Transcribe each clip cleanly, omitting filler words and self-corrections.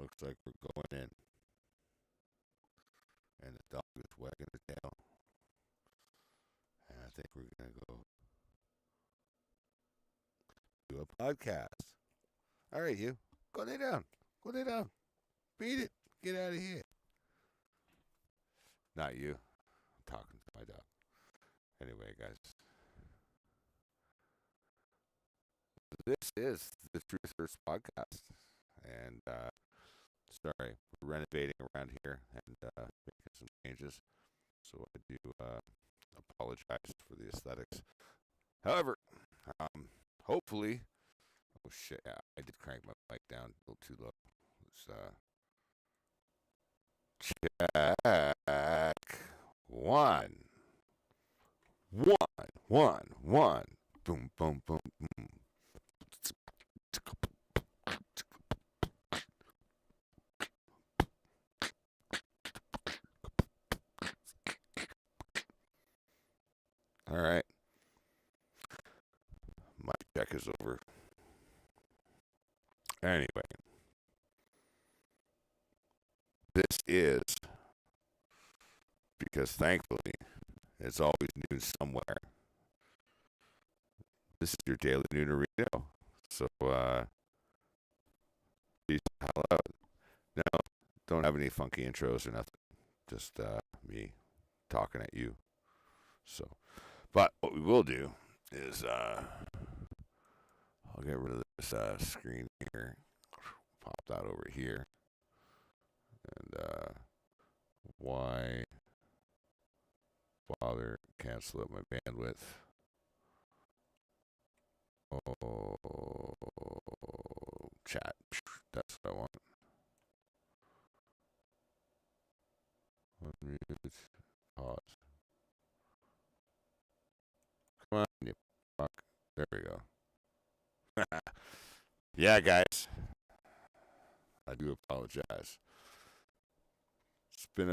looks like we're going in. And the dog is wagging the tail. And I think we're going to go do a podcast. All right, you. Go lay down. Go lay down. Beat it. Get out of here. Not you. I'm talking to my dog. Anyway, guys. This is the Truthers podcast. And, sorry, we're renovating around here and making some changes. So I do apologize for the aesthetics. However, hopefully, oh shit, yeah, I did crank my mic down a little too low. Let's check. One. Boom, boom, boom, boom. All right. My check is over. Anyway, this is because thankfully it's always news somewhere. This is your daily Noonerino. So, peace the hell out. No, don't have any funky intros or nothing. Just me talking at you. So, but what we will do is I'll get rid of this screen here. Pop that over here. And why bother cancel up my bandwidth? Oh, chat. That's what I want. Unmute. Pause. Come on, you fuck. There we go. Yeah, guys. I do apologize. It's been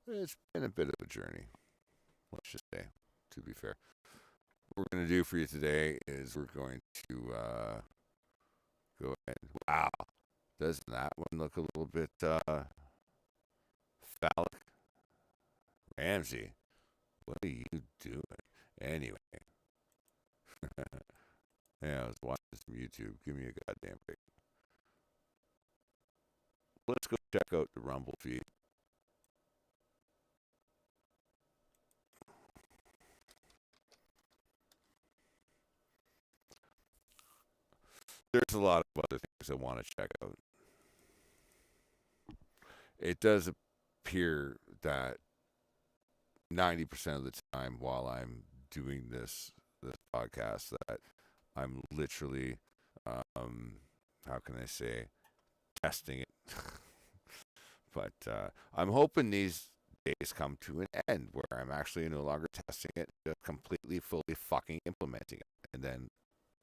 it's been a bit of a journey. Let's just say, to be fair. What we're going to do for you today is we're going to go ahead. Wow. Doesn't that one look a little bit phallic? Ramsey, what are you doing? Anyway. Yeah, I was watching some YouTube. Give me a goddamn break. Let's go check out the Rumble feed. There's a lot of other things I want to check out. It does appear that 90% of the time while I'm doing this podcast that I'm literally, how can I say, testing it. But I'm hoping these days come to an end where I'm actually no longer testing it, just completely, fully fucking implementing it. And then,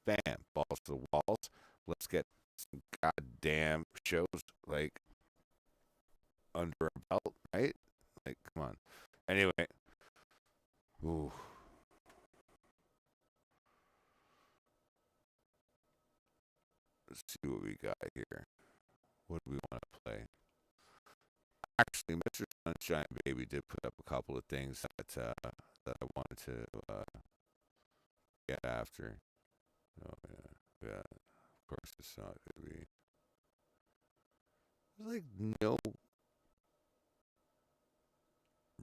bam, balls to the walls. Let's get some goddamn shows, like, under our belt, right? Like, come on. Anyway. Ooh. Let's see what we got here. What do we want to play? Actually, Mr. Sunshine Baby did put up a couple of things that I wanted to get after. Oh yeah. Of course, it's not gonna be. There's like no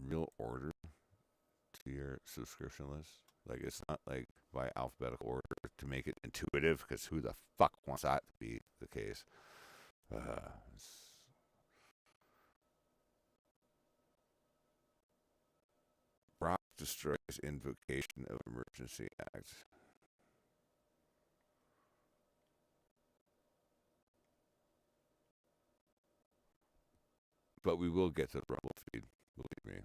real order to your subscription list. Like it's not like by alphabetical order to make it intuitive, because who the fuck wants that to be the case? Brock destroys Invocation of Emergency Act. But we will get to the Rumble feed, believe me.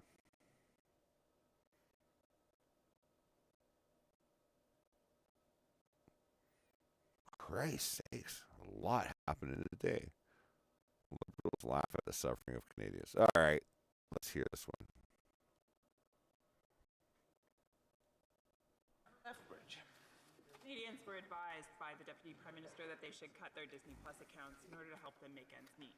Christ sakes, a lot happened in a day. Liberals laugh at the suffering of Canadians. All right, let's hear this one. Lethbridge. Canadians were advised by the Deputy Prime Minister that they should cut their Disney Plus accounts in order to help them make ends meet.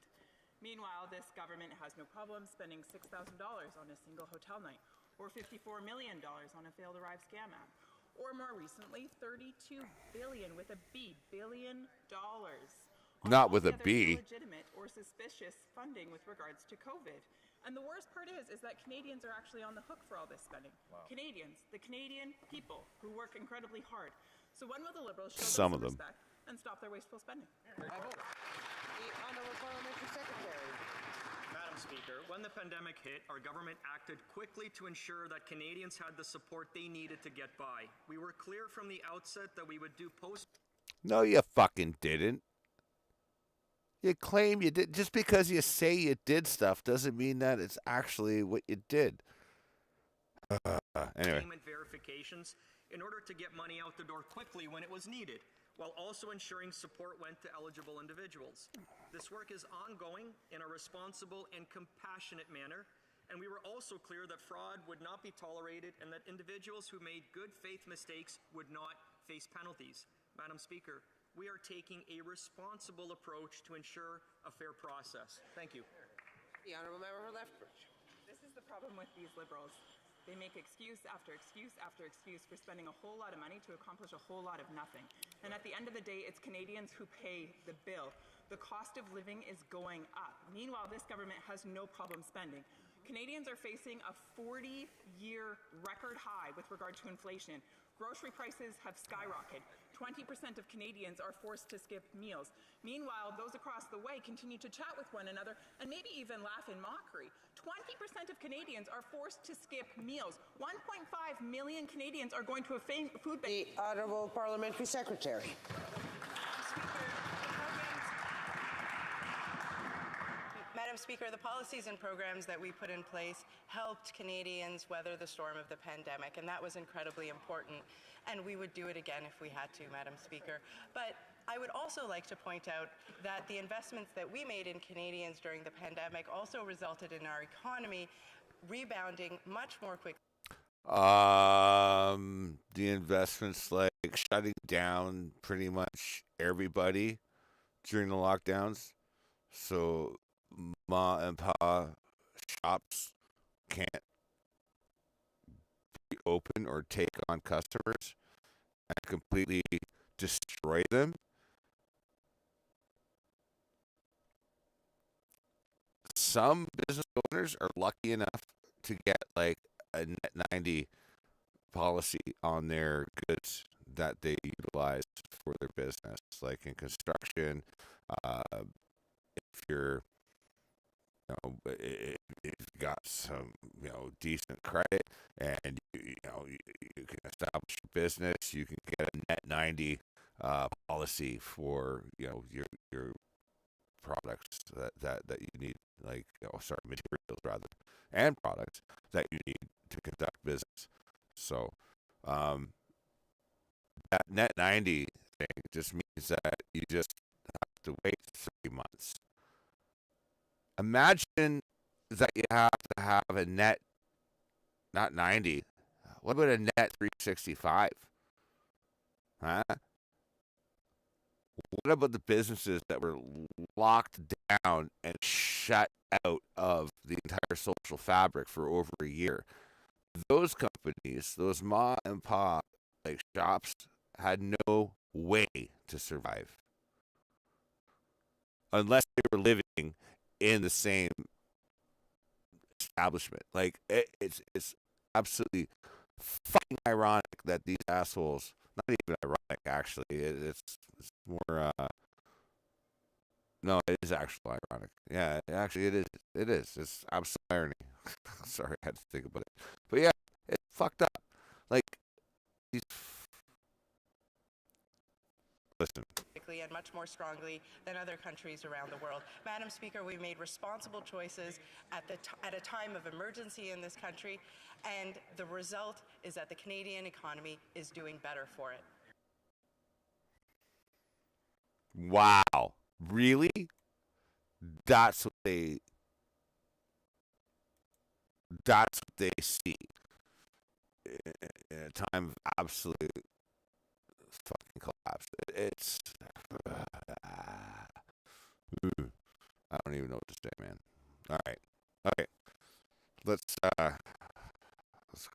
Meanwhile, this government has no problem spending $6,000 on a single hotel night, or $54 million on a failed arrive scam app, or more recently, $32 billion with a B, billion dollars. Not with a B. Illegitimate or suspicious funding with regards to COVID. And the worst part is that Canadians are actually on the hook for all this spending. Wow. Canadians, the Canadian people who work incredibly hard. So when will the Liberals show some respect and stop their wasteful spending? The Honourable Parliamentary Secretary. Madam Speaker, when the pandemic hit, our government acted quickly to ensure that Canadians had the support they needed to get by. We were clear from the outset that we would do No, you fucking didn't. You claim you did. Just because you say you did stuff doesn't mean that it's actually what you did. Anyway. Payment verifications in order to get money out the door quickly when it was needed, while also ensuring support went to eligible individuals. This work is ongoing in a responsible and compassionate manner, and we were also clear that fraud would not be tolerated and that individuals who made good faith mistakes would not face penalties. Madam Speaker, we are taking a responsible approach to ensure a fair process. Thank you. The Honourable Member for Lethbridge. This is the problem with these Liberals. They make excuse after excuse after excuse for spending a whole lot of money to accomplish a whole lot of nothing. And at the end of the day, it's Canadians who pay the bill. The cost of living is going up. Meanwhile, this government has no problem spending. Canadians are facing a 40-year record high with regard to inflation. Grocery prices have skyrocketed. 20% of Canadians are forced to skip meals. Meanwhile, those across the way continue to chat with one another and maybe even laugh in mockery. 20% of Canadians are forced to skip meals. 1.5 million Canadians are going to a food bank. The Honourable Parliamentary Secretary. Madam Speaker, the policies and programs that we put in place helped Canadians weather the storm of the pandemic, and that was incredibly important. And we would do it again if we had to, Madam Speaker. But I would also like to point out that the investments that we made in Canadians during the pandemic also resulted in our economy rebounding much more quickly. The investments like shutting down pretty much everybody during the lockdowns. So ma and pa shops can't be open or take on customers and completely destroy them. Some business owners are lucky enough to get like a net 90 policy on their goods that they utilize for their business, like in construction. If you're if you've got some, decent credit and you can establish your business, you can get a net 90 policy for your products that you need, like materials rather, and products that you need to conduct business. So that net 90 thing just means that you just have to wait 3 months. Imagine that you have to have a net, not 90. What about a net 365? Huh? What about the businesses that were locked down and shut out of the entire social fabric for over a year? Those companies, those ma and pop shops, had no way to survive unless they were living in the same establishment. It's absolutely fucking ironic that these assholes, not even ironic actually, it's more no, it is actually ironic. Yeah, actually it is. It's absolute irony. Sorry, I had to think about it. But yeah, it's fucked up. These listen. And much more strongly than other countries around the world. Madam Speaker, we made responsible choices at a time of emergency in this country, and the result is that the Canadian economy is doing better for it. Wow. Really? That's what they see in a time of absolute fucking even know what to say, man. All right. Okay. Let's go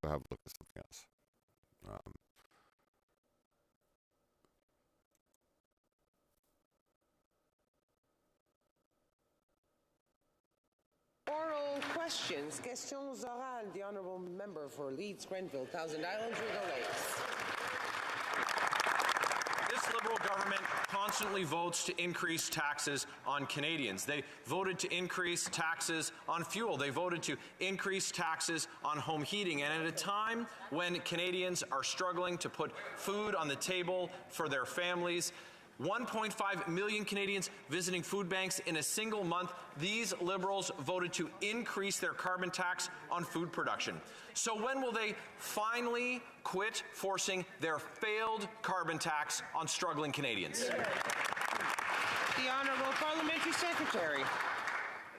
have a look at something else. Oral questions. Questions orales. The honourable member for Leeds, Grenville, Thousand Islands, Rideau Lakes. This Liberal government constantly votes to increase taxes on Canadians. They voted to increase taxes on fuel. They voted to increase taxes on home heating. And at a time when Canadians are struggling to put food on the table for their families, 1.5 million Canadians visiting food banks in a single month, these Liberals voted to increase their carbon tax on food production. So when will they finally quit forcing their failed carbon tax on struggling Canadians? The Honourable Parliamentary Secretary.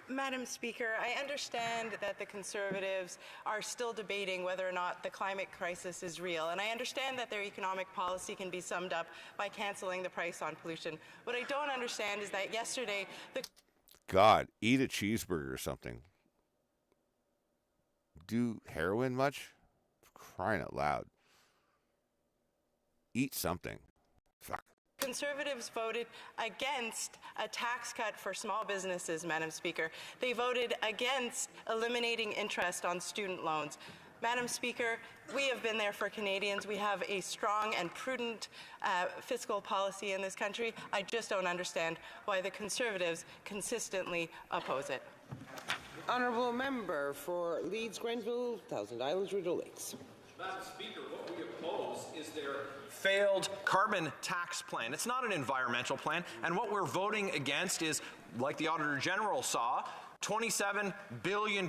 Madam Speaker, I understand that the Conservatives are still debating whether or not the climate crisis is real, and I understand that their economic policy can be summed up by cancelling the price on pollution. What I don't understand is that yesterday the... God, eat a cheeseburger or something. Do heroin much? Crying out loud. Eat something. Fuck. Conservatives voted against a tax cut for small businesses, Madam Speaker. They voted against eliminating interest on student loans. Madam Speaker, we have been there for Canadians. We have a strong and prudent fiscal policy in this country. I just don't understand why the Conservatives consistently oppose it. Honourable member for Leeds, Grenville, Thousand Islands, Rideau Lakes. Madam Speaker, what we oppose is their failed carbon tax plan. It's not an environmental plan, and what we're voting against is, like the Auditor General saw, $27 billion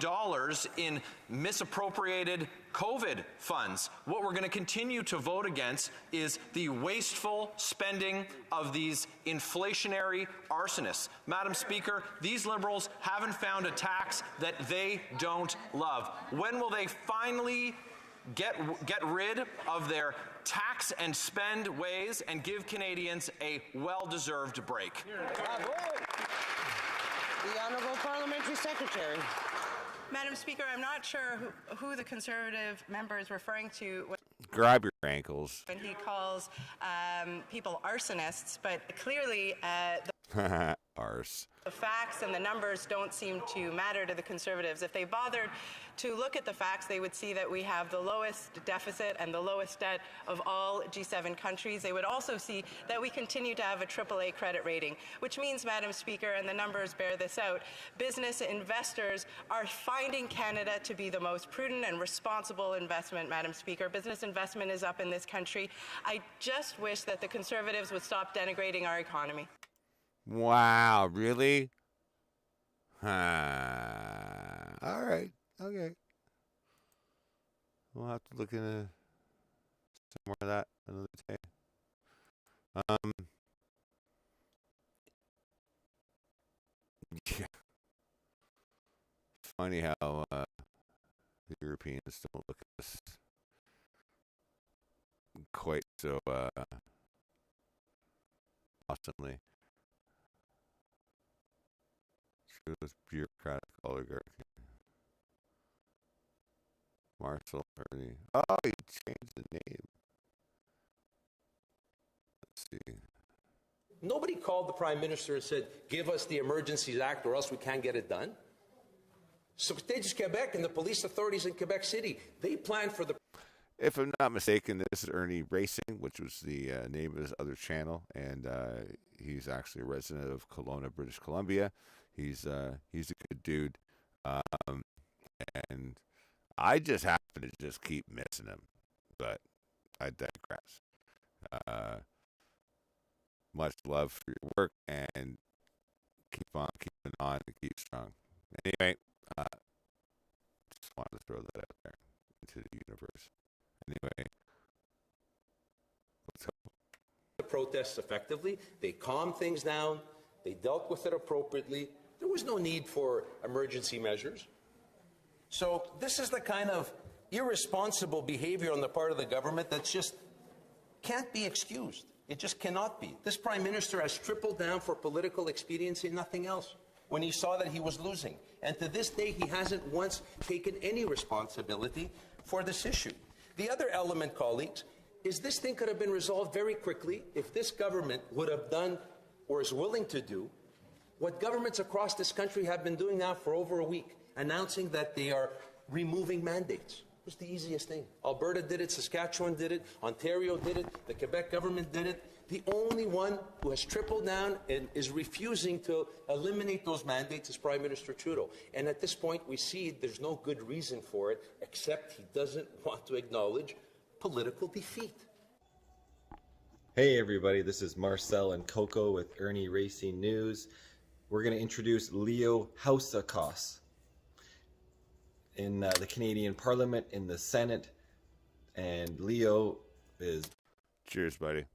in misappropriated COVID funds. What we're going to continue to vote against is the wasteful spending of these inflationary arsonists. Madam Speaker, these Liberals haven't found a tax that they don't love. When will they finally get rid of their tax and spend ways and give Canadians a well-deserved break? The Honourable Parliamentary Secretary. Madam Speaker, I'm not sure who the Conservative member is referring to Grab your ankles. when he calls people arsonists, but clearly Arse. the facts and the numbers don't seem to matter to the Conservatives. If they bothered to look at the facts, they would see that we have the lowest deficit and the lowest debt of all G7 countries. They would also see that we continue to have a AAA credit rating, which means, Madam Speaker, and the numbers bear this out, business investors are finding Canada to be the most prudent and responsible investment, Madam Speaker. Business investment is up in this country. I just wish that the Conservatives would stop denigrating our economy. Wow, really? All right. Okay. We'll have to look into some more of that another day. Yeah. It's funny how the Europeans don't look at us quite so awesomely. Through this bureaucratic oligarchy. Marcel Ernie. Oh, he changed the name. Let's see. Nobody called the Prime Minister and said, give us the Emergencies Act or else we can't get it done. Société du Québec and the police authorities in Quebec City, they planned for the... If I'm not mistaken, this is Ernie Racing, which was the name of his other channel, and he's actually a resident of Kelowna, British Columbia. He's a good dude, and I just happen to just keep missing him, but I digress. Much love for your work, and keep on keeping on and keep strong. Anyway, just wanted to throw that out there into the universe. Anyway, let's hope. The protests effectively. They calmed things down. They dealt with it appropriately. There was no need for emergency measures. So this is the kind of irresponsible behavior on the part of the government that's just can't be excused. It just cannot be. This Prime Minister has tripled down for political expediency and nothing else. when he saw that he was losing. And to this day, he hasn't once taken any responsibility for this issue. The other element, colleagues, is this thing could have been resolved very quickly if this government would have done or is willing to do what governments across this country have been doing now for over a week, announcing that they are removing mandates. It was the easiest thing. Alberta did it, Saskatchewan did it, Ontario did it, the Quebec government did it. The only one who has tripled down and is refusing to eliminate those mandates is Prime Minister Trudeau. And at this point, we see there's no good reason for it, except he doesn't want to acknowledge political defeat. Hey everybody, this is Marcel and Coco with Ernie Racing News. We're going to introduce Leo Housakos in the Canadian Parliament, in the Senate, and Leo is Cheers, buddy.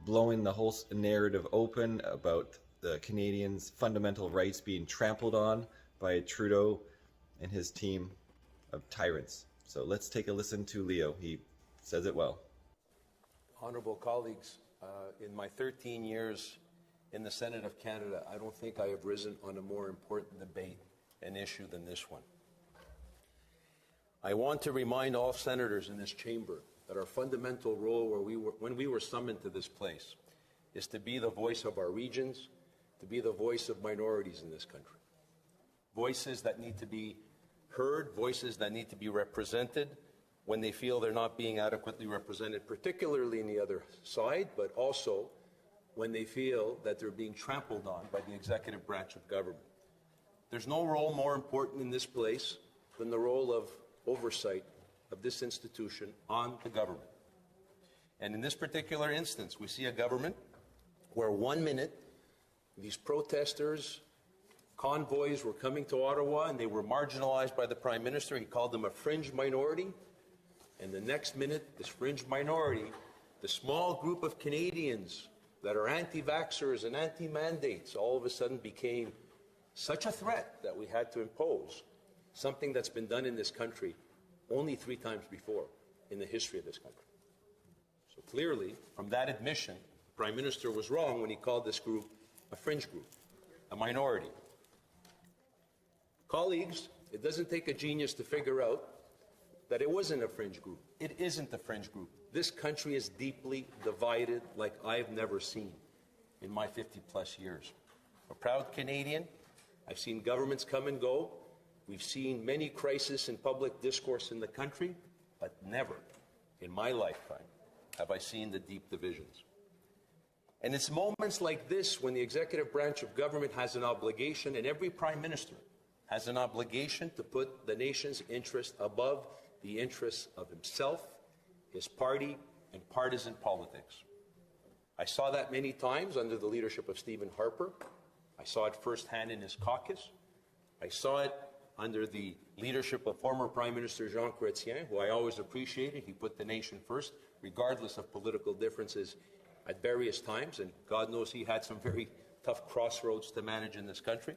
blowing the whole narrative open about the Canadians' fundamental rights being trampled on by Trudeau and his team of tyrants. So let's take a listen to Leo. He says it well. Honourable colleagues, in my 13 years in the Senate of Canada, I don't think I have risen on a more important debate and issue than this one. I want to remind all senators in this chamber that our fundamental role when we were summoned to this place is to be the voice of our regions, to be the voice of minorities in this country. Voices that need to be heard, voices that need to be represented when they feel they're not being adequately represented, particularly in the other side, but also when they feel that they're being trampled on by the executive branch of government. There's no role more important in this place than the role of oversight of this institution on the government. And in this particular instance, we see a government where 1 minute these protesters, convoys were coming to Ottawa and they were marginalized by the Prime Minister. He called them a fringe minority. And the next minute, this fringe minority, the small group of Canadians that are anti-vaxxers and anti-mandates, all of a sudden became such a threat that we had to impose something that's been done in this country only 3 times before in the history of this country. So clearly, from that admission, the Prime Minister was wrong when he called this group a fringe group, a minority. Colleagues, it doesn't take a genius to figure out that it wasn't a fringe group. It isn't a fringe group. This country is deeply divided like I've never seen in my 50-plus years. A proud Canadian. I've seen governments come and go. We've seen many crises in public discourse in the country, but never in my lifetime have I seen the deep divisions. And it's moments like this when the executive branch of government has an obligation, and every Prime Minister has an obligation to put the nation's interest above the interests of himself, his party, and partisan politics. I saw that many times under the leadership of Stephen Harper. I saw it firsthand in his caucus. I saw it under the leadership of former Prime Minister Jean Chrétien, who I always appreciated. He put the nation first, regardless of political differences at various times, and God knows he had some very tough crossroads to manage in this country.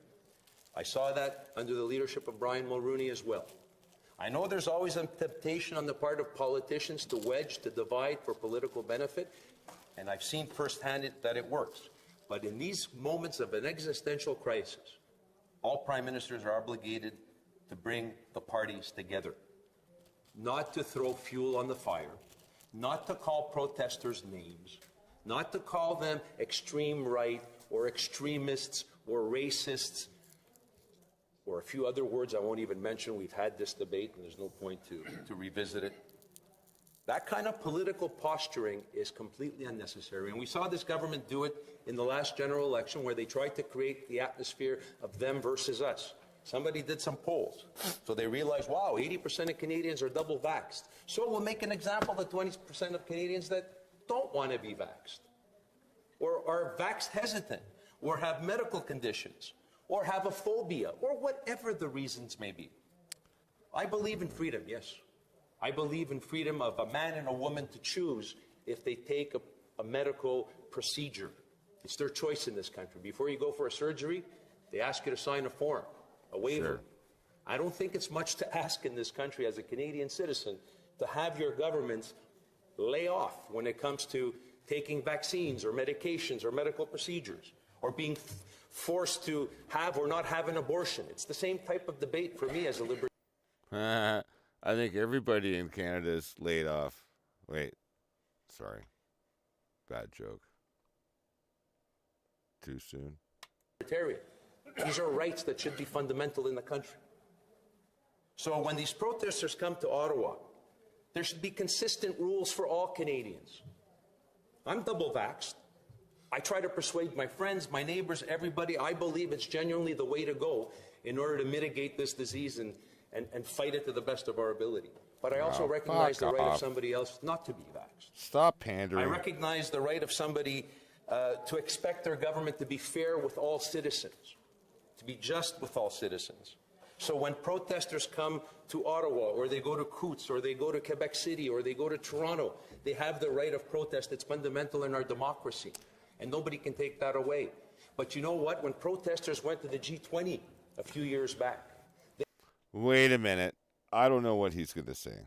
I saw that under the leadership of Brian Mulroney as well. I know there's always a temptation on the part of politicians to wedge, to divide for political benefit, and I've seen firsthand that it works. But in these moments of an existential crisis, all Prime Ministers are obligated to bring the parties together, not to throw fuel on the fire, not to call protesters names, not to call them extreme right or extremists or racists, or a few other words I won't even mention. We've had this debate and there's no point to revisit it. That kind of political posturing is completely unnecessary. And we saw this government do it in the last general election where they tried to create the atmosphere of them versus us. Somebody did some polls. So they realized, wow, 80% of Canadians are double vaxxed. So we'll make an example of the 20% of Canadians that don't want to be vaxxed, or are vax hesitant, or have medical conditions, or have a phobia, or whatever the reasons may be. I believe in freedom, yes. I believe in freedom of a man and a woman to choose if they take a medical procedure. It's their choice in this country. Before you go for a surgery, they ask you to sign a form, a waiver. Sure. I don't think it's much to ask in this country as a Canadian citizen to have your governments lay off when it comes to taking vaccines or medications or medical procedures, or being forced to have or not have an abortion. It's the same type of debate for me as a libertarian. I think everybody in Canada is laid off. Wait, sorry. Bad joke. Too soon. These are rights that should be fundamental in the country. So when these protesters come to Ottawa, there should be consistent rules for all Canadians. I'm double vaxxed. I try to persuade my friends, my neighbors, everybody. I believe it's genuinely the way to go in order to mitigate this disease and fight it to the best of our ability. But I also recognize the right of somebody else not to be vaxxed. Stop pandering. I recognize the right of somebody to expect their government to be fair with all citizens, to be just with all citizens. So when protesters come to Ottawa, or they go to Coutts, or they go to Quebec City, or they go to Toronto, they have the right of protest. It's fundamental in our democracy, and nobody can take that away. But you know what? When protesters went to the G20 a few years back... Wait a minute. I don't know what he's going to say,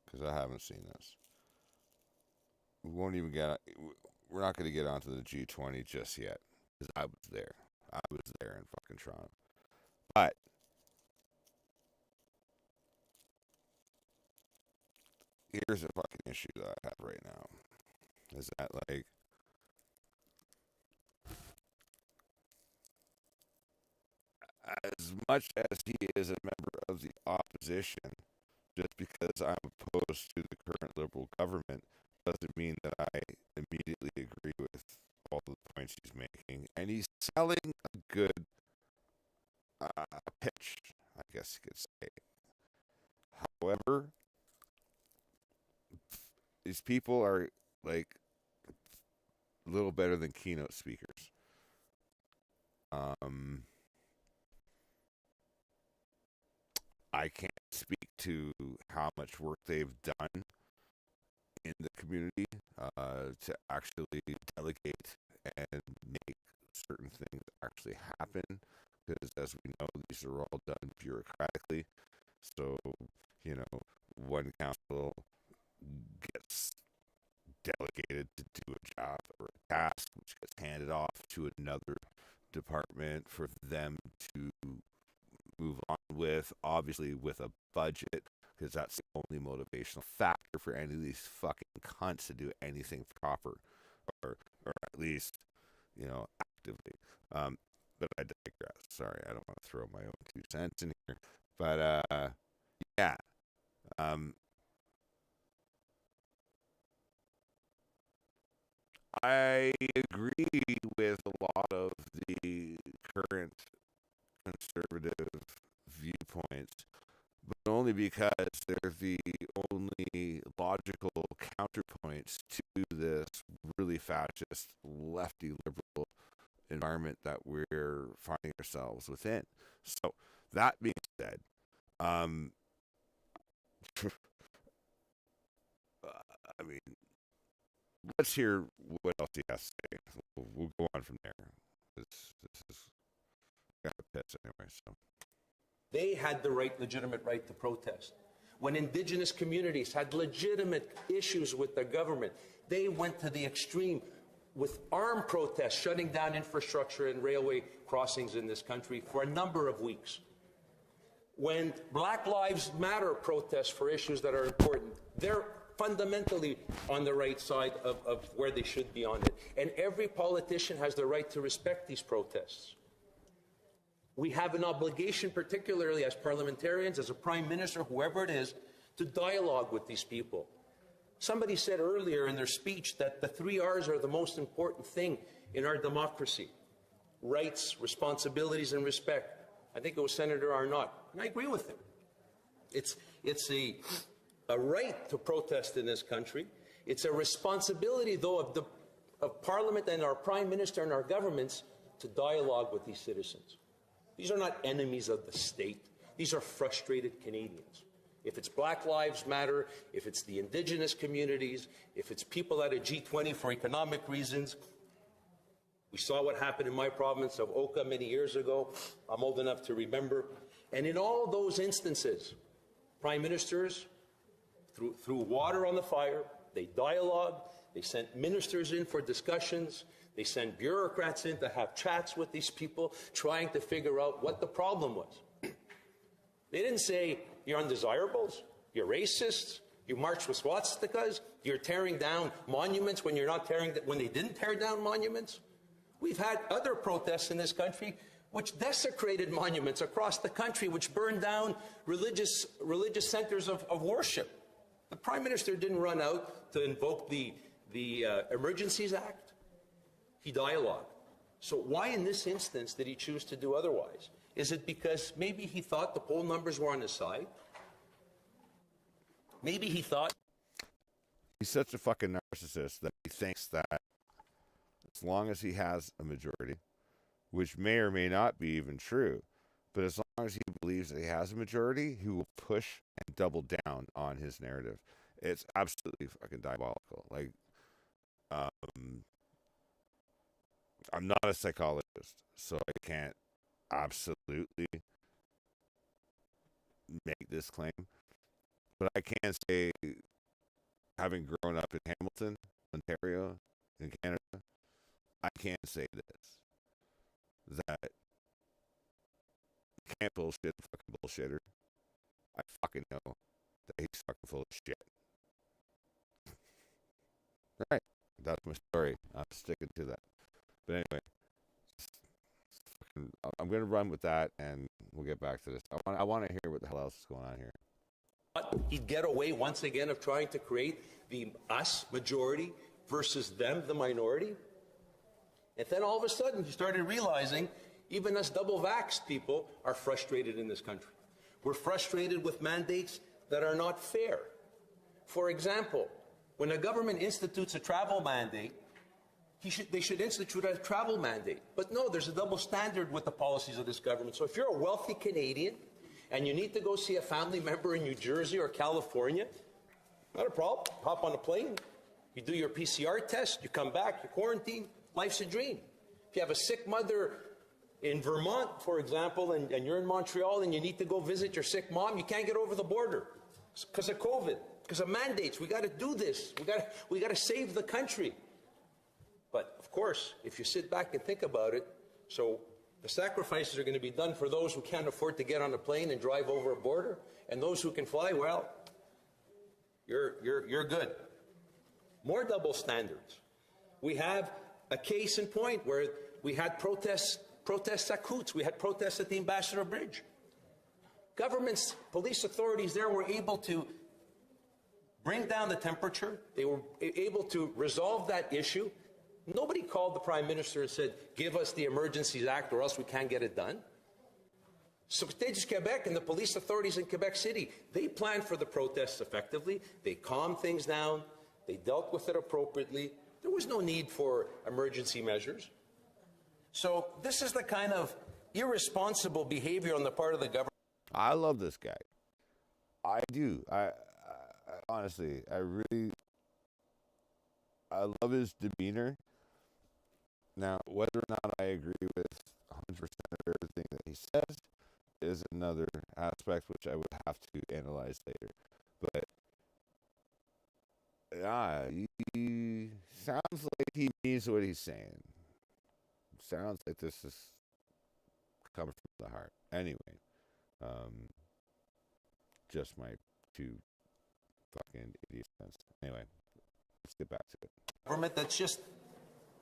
because I haven't seen this. We won't even get... We're not going to get onto the G20 just yet, because I was there. I was there in fucking Toronto. But here's a fucking issue that I have right now. Is that, like, as much as he is a member of the opposition, just because I'm opposed to the current Liberal government doesn't mean that I immediately agree with all the points he's making. And he's selling a good pitch, I guess you could say. However, these people are, like, a little better than keynote speakers. I can't speak to how much work they've done in the community to actually delegate and make certain things actually happen, because as we know, these are all done bureaucratically. So, you know, one council gets delegated to do a job or a task, which gets handed off to another department for them to move on with, obviously with a budget, because that's the only motivational factor for any of these fucking cunts to do anything proper, or at least, you know, actively. But I digress. Sorry, I don't want to throw my own 2 cents in here. But yeah. I agree with a lot of the current conservative viewpoints, but only because they're the only logical counterpoints to this really fascist, lefty, liberal environment that we're finding ourselves within. So, that being said, I mean, let's hear what else he has to say. We'll go on from there. This is got a piss anyway. So they had the legitimate right to protest. When Indigenous communities had legitimate issues with the government, they went to the extreme with armed protests, shutting down infrastructure and railway crossings in this country for a number of weeks. When Black Lives Matter protests for issues that are important, they're fundamentally on the right side of where they should be on it. And every politician has the right to respect these protests. We have an obligation, particularly as parliamentarians, as a prime minister, whoever it is, to dialogue with these people. Somebody said earlier in their speech that the 3 R's are the most important thing in our democracy: rights, responsibilities, and respect. I think it was Senator Arnott, and I agree with him. It's a right to protest in this country. It's a responsibility, though, of Parliament and our Prime Minister and our governments to dialogue with these citizens. These are not enemies of the state. These are frustrated Canadians. If it's Black Lives Matter, if it's the Indigenous communities, if it's people at a G20 for economic reasons. We saw what happened in my province of Oka many years ago. I'm old enough to remember. And in all those instances, prime ministers threw water on the fire, they dialogued, They sent ministers in for discussions. They sent bureaucrats in to have chats with these people, trying to figure out what the problem was. They didn't say, you're undesirables, you're racists, you march with swastikas, you're tearing down monuments when when they didn't tear down monuments. We've had other protests in this country which desecrated monuments across the country, which burned down religious centers of worship. The Prime Minister didn't run out to invoke the Emergencies Act. He dialogued. So why in this instance did he choose to do otherwise? Is it because maybe he thought the poll numbers were on his side? Maybe he thought... He's such a fucking narcissist that he thinks that as long as he has a majority, which may or may not be even true, but as long as he believes that he has a majority, he will push and double down on his narrative. It's absolutely fucking diabolical. Like, I'm not a psychologist, so I can't absolutely make this claim. But I can say, having grown up in Hamilton, Ontario, in Canada, I can say this, that you can't bullshit a fucking bullshitter. I fucking know that he's fucking full of shit. Alright, that's my story. I'm sticking to that. But anyway, I'm going to run with that, and we'll get back to this. I want to hear what the hell else is going on here. He'd get away once again of trying to create the us majority versus them, the minority. And then all of a sudden, he started realizing even us double-vaxxed people are frustrated in this country. We're frustrated with mandates that are not fair. For example, when a government institutes a travel mandate, they should institute a travel mandate. But no, there's a double standard with the policies of this government. So if you're a wealthy Canadian and you need to go see a family member in New Jersey or California, not a problem. Hop on a plane, you do your PCR test, you come back, you quarantine, life's a dream. If you have a sick mother in Vermont, for example, and you're in Montreal and you need to go visit your sick mom, you can't get over the border because of COVID, because of mandates. We got to do this. We got to save the country. But of course, if you sit back and think about it, so the sacrifices are going to be done for those who can't afford to get on a plane and drive over a border, and those who can fly, well, you're good. More double standards. We have a case in point where we had protests at Coots. We had protests at the Ambassador Bridge. Governments, police authorities there were able to bring down the temperature. They were able to resolve that issue. Nobody called the Prime Minister and said, give us the Emergencies Act or else we can't get it done. Société du Québec and the police authorities in Quebec City, they planned for the protests effectively. They calmed things down. They dealt with it appropriately. There was no need for emergency measures. So this is the kind of irresponsible behavior on the part of the government. I love this guy. I do. I honestly, I love his demeanor. Now, whether or not I agree with 100% of everything that he says is another aspect which I would have to analyze later. But he sounds like he means what he's saying. Sounds like this is coming from the heart. Anyway, just my 2 fucking idiot cents. Anyway, let's get back to it. Government that's just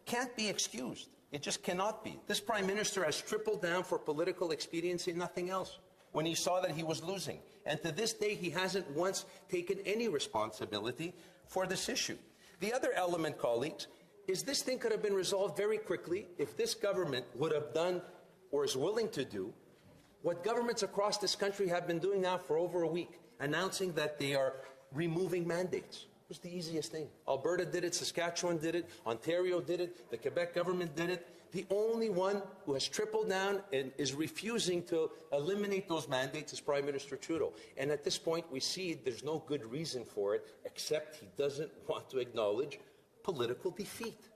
can't be excused. It just cannot be. This Prime Minister has tripled down for political expediency and nothing else when he saw that he was losing. And to this day, he hasn't once taken any responsibility for this issue. The other element, colleagues, is this thing could have been resolved very quickly if this government would have done or is willing to do what governments across this country have been doing now for over a week, announcing that they are removing mandates. It was the easiest thing. Alberta did it, Saskatchewan did it, Ontario did it, the Quebec government did it. The only one who has tripled down and is refusing to eliminate those mandates is Prime Minister Trudeau. And at this point, we see there's no good reason for it, except he doesn't want to acknowledge political defeat.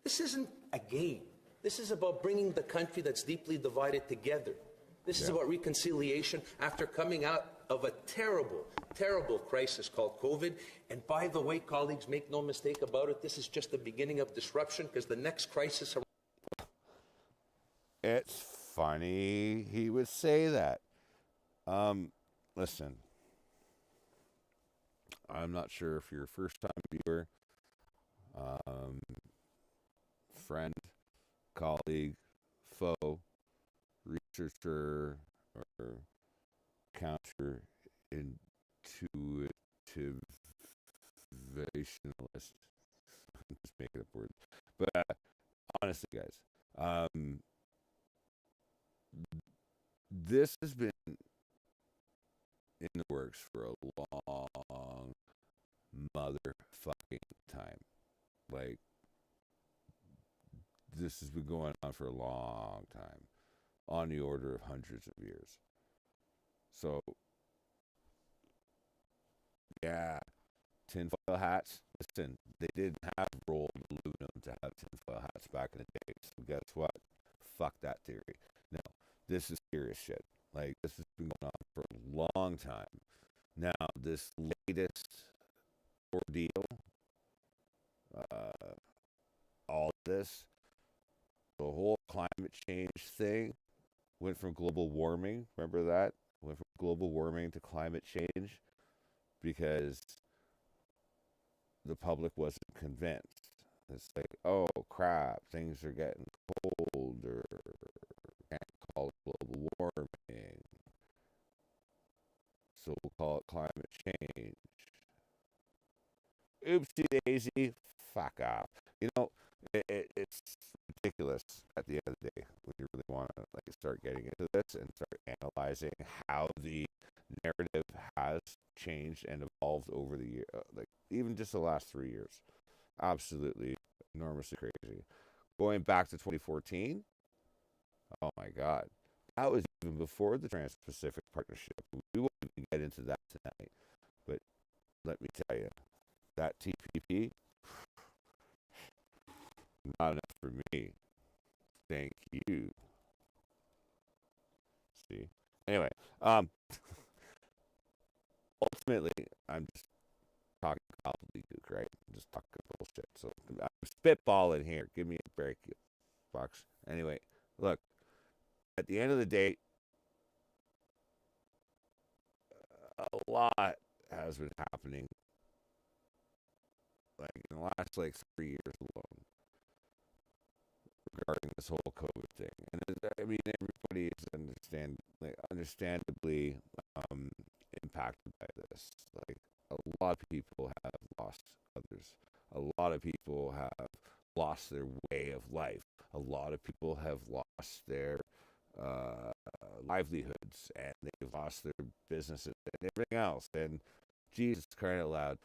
This isn't a game. This is about bringing the country that's deeply divided together. This is about reconciliation after coming out of a terrible, terrible crisis called COVID. And by the way, colleagues, make no mistake about it, this is just the beginning of disruption, because the next crisis... It's funny he would say that. Listen, I'm not sure if you're a first-time viewer, friend, colleague, foe, researcher, or counterintuitive motivationalist. I'm just making up words. But honestly, guys, this has been in the works for a long motherfucking time. Like, this has been going on for a long time, on the order of hundreds of years. So, yeah, tinfoil hats. Listen, they didn't have rolled aluminum to have tinfoil hats back in the day. So guess what? Fuck that theory. No, this is serious shit. Like, this has been going on for a long time. Now, this latest ordeal, all this, the whole climate change thing went from global warming. Remember that? Went from global warming to climate change because the public wasn't convinced. It's like, oh crap, things are getting colder. Can't call it global warming. So we'll call it climate change. Oopsie daisy, fuck off. You know, it's ridiculous at the end of the day when you really want to like start getting into this and start analyzing how the narrative has changed and evolved over the year, like even just the last 3 years. Absolutely enormously crazy. Going back to 2014, oh my God, that was even before the Trans-Pacific Partnership. We won't even get into that tonight, but let me tell you, that TPP, not enough for me. Thank you. See? Anyway, ultimately, I'm just talking gobbledygook, right? I'm just talking bullshit. So I'm spitballing here. Give me a break, you fucks. Anyway, look, at the end of the day, a lot has been happening, like in the last like 3 years alone, regarding this whole COVID thing. And I mean, everybody is understandably impacted by this. Like, a lot of people have lost others. A lot of people have lost their way of life. A lot of people have lost their livelihoods, and they've lost their businesses and everything else. And Jesus crying out loud,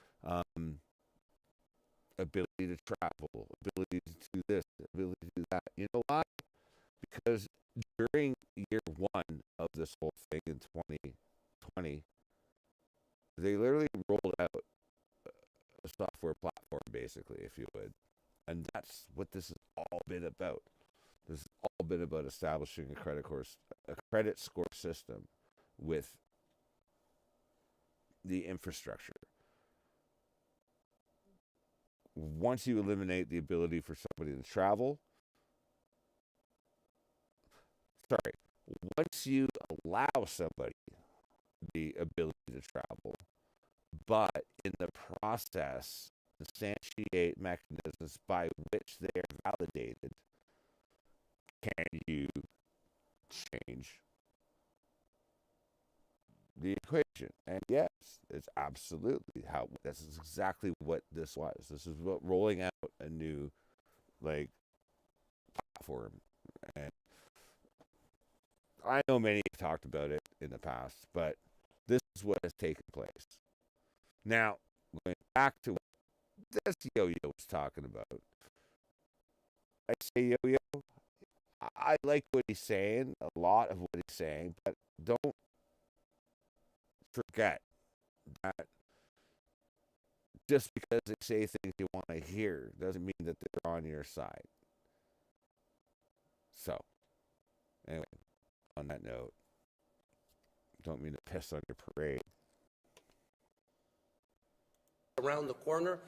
ability to travel, ability to do this, ability to do that. You know why? Because during year one of this whole thing in 2020, they literally rolled out a software platform, basically, if you would. And that's what this has all been about. This has all been about establishing a credit score system with the infrastructure. Once you eliminate the ability for somebody to travel, once you allow somebody the ability to travel, but in the process, instantiate mechanisms by which they are validated, can you change the equation? And yes, it's absolutely how. This is exactly what this was. This is what rolling out a new, like, platform. And I know many have talked about it in the past, but this is what has taken place. Now, going back to what this yo-yo was talking about, I say yo-yo, I like what he's saying, a lot of what he's saying, but don't forget that just because they say things you want to hear doesn't mean that they're on your side. So, anyway, on that note, Don't mean to piss on your parade. Around the corner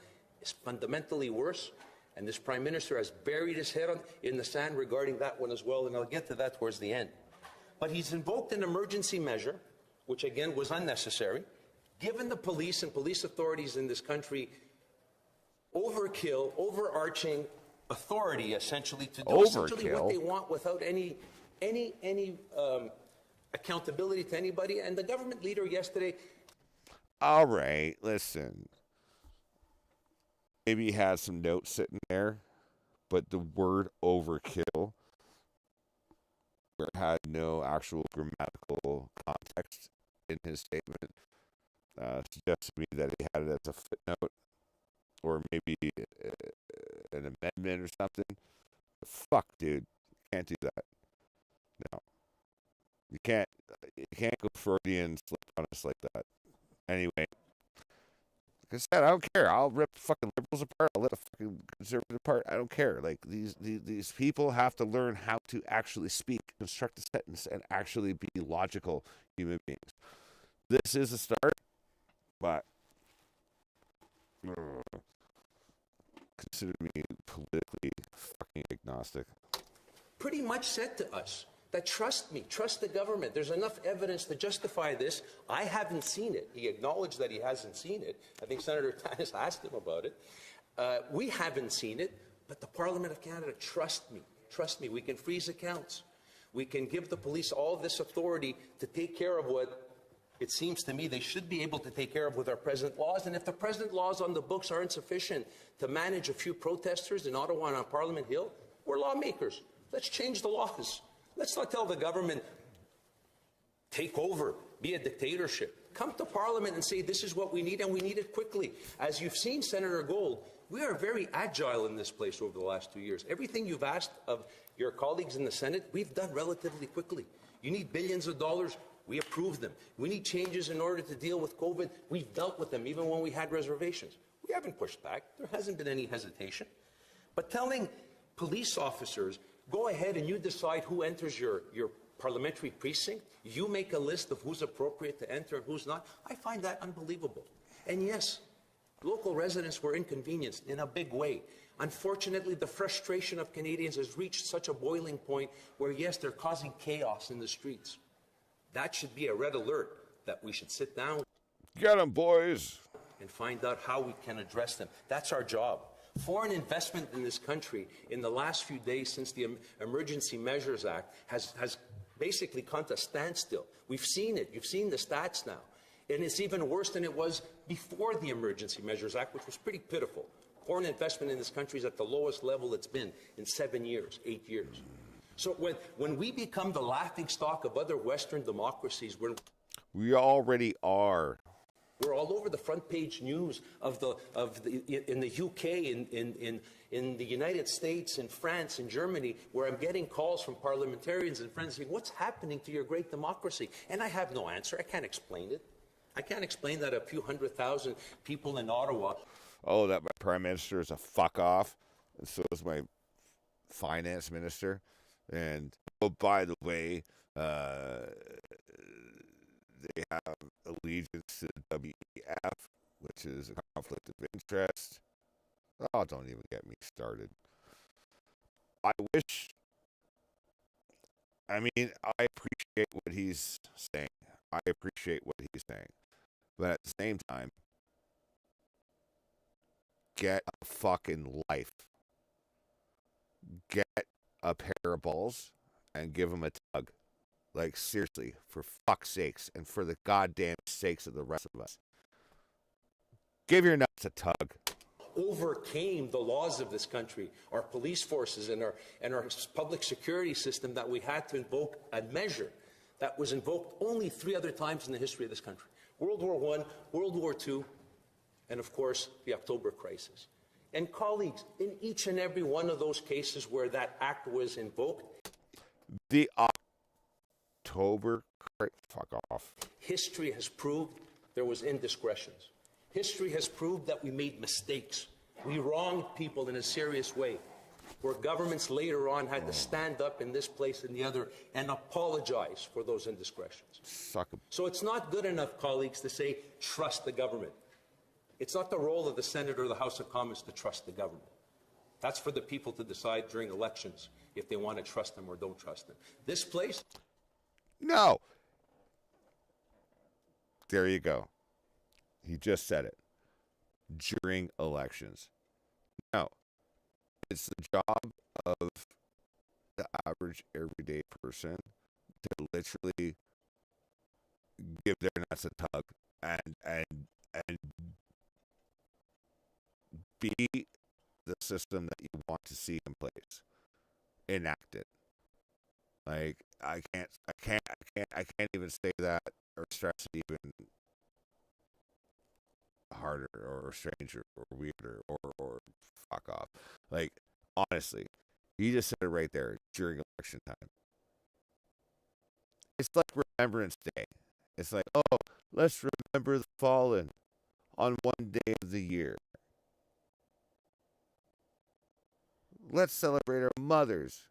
is fundamentally worse, and this Prime Minister has buried his head in the sand regarding that one as well, and I'll get to that towards the end. But he's invoked an emergency measure, which again was unnecessary, given the police and police authorities in this country overkill, overarching authority, essentially, to do essentially what they want without any accountability to anybody. And the government leader yesterday... All right, listen. Maybe he had some notes sitting there, but the word overkill had no actual grammatical context in his statement. Suggests to me that he had it as a footnote or maybe an amendment or something. Fuck, dude. Can't do that. No. You can't go Freudian slip on us like that. Anyway, like I said, I don't care. I'll rip fucking liberals apart. I'll let a fucking conservative apart. I don't care. Like these people have to learn how to actually speak, construct a sentence, and actually be logical human beings. This is a start, but consider me politically fucking agnostic. Pretty much said to us that trust me, trust the government. There's enough evidence to justify this. I haven't seen it. He acknowledged that he hasn't seen it. I think Senator Tanis asked him about it. We haven't seen it, but the Parliament of Canada, trust me. Trust me, we can freeze accounts. We can give the police all this authority to take care of what it seems to me they should be able to take care of with our present laws. And if the present laws on the books aren't sufficient to manage a few protesters in Ottawa and on Parliament Hill, we're lawmakers. Let's change the laws. Let's not tell the government, take over, be a dictatorship. Come to Parliament and say this is what we need, and we need it quickly. As you've seen, Senator Gold, we are very agile in this place over the last 2 years. Everything you've asked of your colleagues in the Senate, we've done relatively quickly. You need billions of dollars, we approved them. We need changes in order to deal with COVID, we've dealt with them, even when we had reservations. We haven't pushed back. There hasn't been any hesitation. But telling police officers, go ahead and you decide who enters your parliamentary precinct. You make a list of who's appropriate to enter and who's not. I find that unbelievable. And yes, local residents were inconvenienced in a big way. Unfortunately, the frustration of Canadians has reached such a boiling point where, yes, they're causing chaos in the streets. That should be a red alert that we should sit down. Get them, boys. And find out how we can address them. That's our job. Foreign investment in this country in the last few days since the Emergency Measures Act has basically come to a standstill. We've seen it. You've seen the stats now. And it's even worse than it was before the Emergency Measures Act, which was pretty pitiful. Foreign investment in this country is at the lowest level it's been in 7 years, 8 years. So when we become the laughingstock of other Western democracies, we already are. We're all over the front page news in the UK, in the United States, in France, in Germany, where I'm getting calls from parliamentarians and friends saying, what's happening to your great democracy? And I have no answer. I can't explain it. I can't explain that a few 100,000 people in Ottawa. Oh, that my prime minister is a fuck off, and so is my finance minister. And oh, by the way, they have allegiance to the WEF, which is a conflict of interest. Oh, don't even get me started. I appreciate what he's saying. I appreciate what he's saying. But at the same time, get a fucking life. Get a pair of balls and give him a tug. Like, seriously, for fuck's sakes, and for the goddamn sakes of the rest of us. Give your nuts a tug. Overcame the laws of this country, our police forces and our public security system, that we had to invoke a measure that was invoked only 3 other times in the history of this country. World War I, World War II, and of course, the October crisis. And colleagues, in each and every one of those cases where that act was invoked, the October, fuck off. History has proved there was indiscretions. History has proved that we made mistakes. We wronged people in a serious way. where governments later on had to stand up in this place and the other and apologize for those indiscretions. So it's not good enough, colleagues, to say trust the government. It's not the role of the Senate or the House of Commons to trust the government. That's for the people to decide during elections if they want to trust them or don't trust them. This place? No. There you go. He just said it. During elections. No. It's the job of the average everyday person to literally give their nuts a tug and be the system that you want to see in place. Enact it. Like I can't even say that or stress it even harder or stranger or weirder or fuck off. Like, honestly, you just said it right there during election time. It's like Remembrance Day. It's like, oh, let's remember the fallen on one day of the year. Let's celebrate our mothers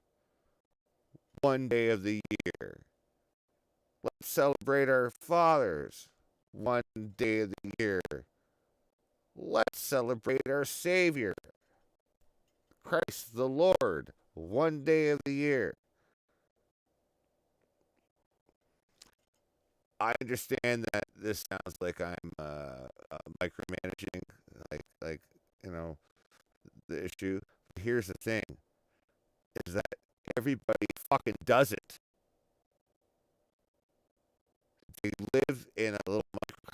one day of the year. Let's celebrate our fathers one day of the year. Let's celebrate our Savior, Christ the Lord, one day of the year. I understand that this sounds like I'm micromanaging, like you know, the issue. But here's the thing: is that everybody fucking does it. They live in a little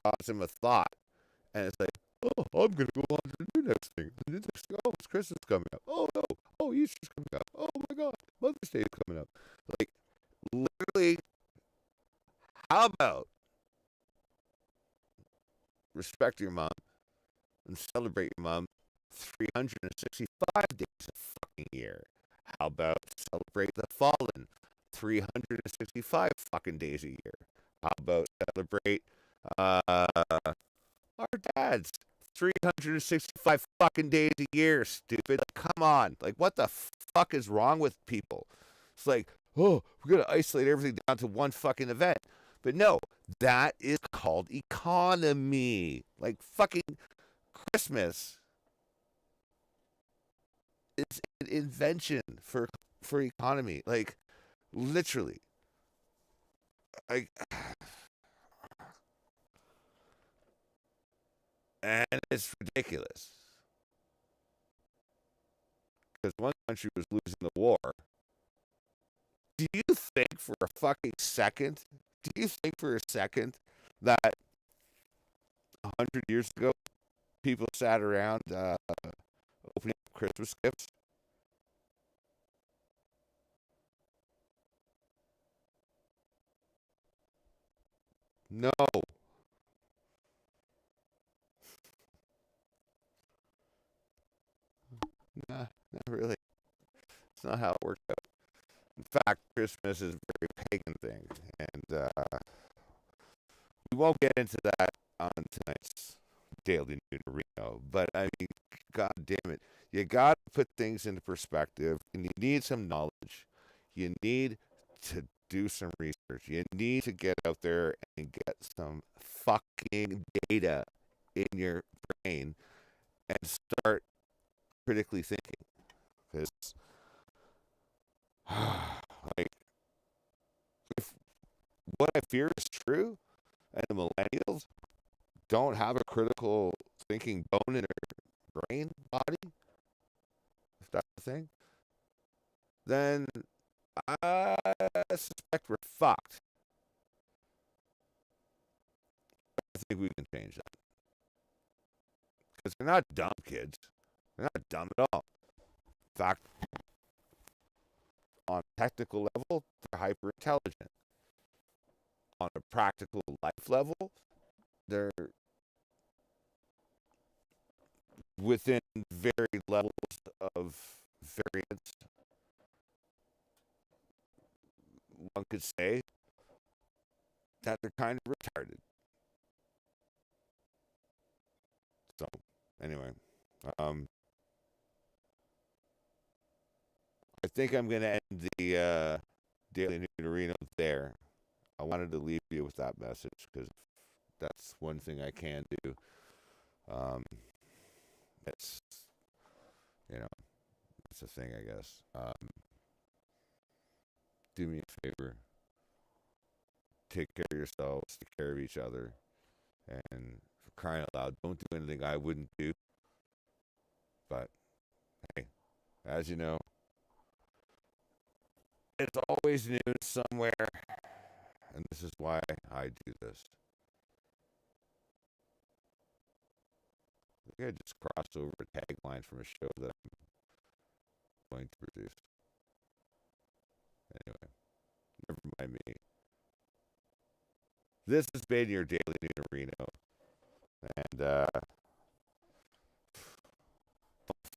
microcosm of thought, and it's like, oh, I'm gonna go on to the next thing. The next thing, oh, it's Christmas coming up. Oh no, oh, Easter's coming up. Oh my God, Mother's Day is coming up. Like, literally, how about respect your mom and celebrate your mom 365 days a fucking year? How about celebrate the fallen 365 fucking days a year? How about celebrate our dads 365 fucking days a year, stupid? Like, come on. Like, what the fuck is wrong with people? It's like, oh, we're going to isolate everything down to one fucking event. But no, that is called economy. Like, fucking Christmas is an invention for economy. Like, literally. Like, and it's ridiculous. Because one country was losing the war. Do you think for a fucking second, that 100 years ago, people sat around opening up Christmas gifts? No. Nah, not really. It's not how it worked out. In fact, Christmas is a very pagan thing, and we won't get into that on tonight's Daily Noonerino. But I mean, God damn it, you got to put things into perspective, and you need some knowledge. You need to do some research. You need to get out there and get some fucking data in your brain and start critically thinking. Because, like, if what I fear is true, and the millennials don't have a critical thinking bone in their brain body, if that's the thing, then I suspect we're fucked. I think we can change that. Because they're not dumb kids. They're not dumb at all. In fact, on a technical level, they're hyper intelligent. On a practical life level, they're within varied levels of variance. One could say that they're kind of retarded. So, anyway, think I'm going to end the Daily Noonerino there. I wanted to leave you with that message because that's one thing I can do. It's, it's a thing, I guess. Do me a favor. Take care of yourselves, take care of each other, and for crying out loud, don't do anything I wouldn't do. But, hey, as you know, it's always news somewhere, and this is why I do this. I think I just crossed over a tagline from a show that I'm going to produce. Anyway, never mind me. This has been your Daily Noonerino, and don't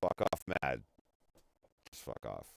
fuck off mad. Just fuck off.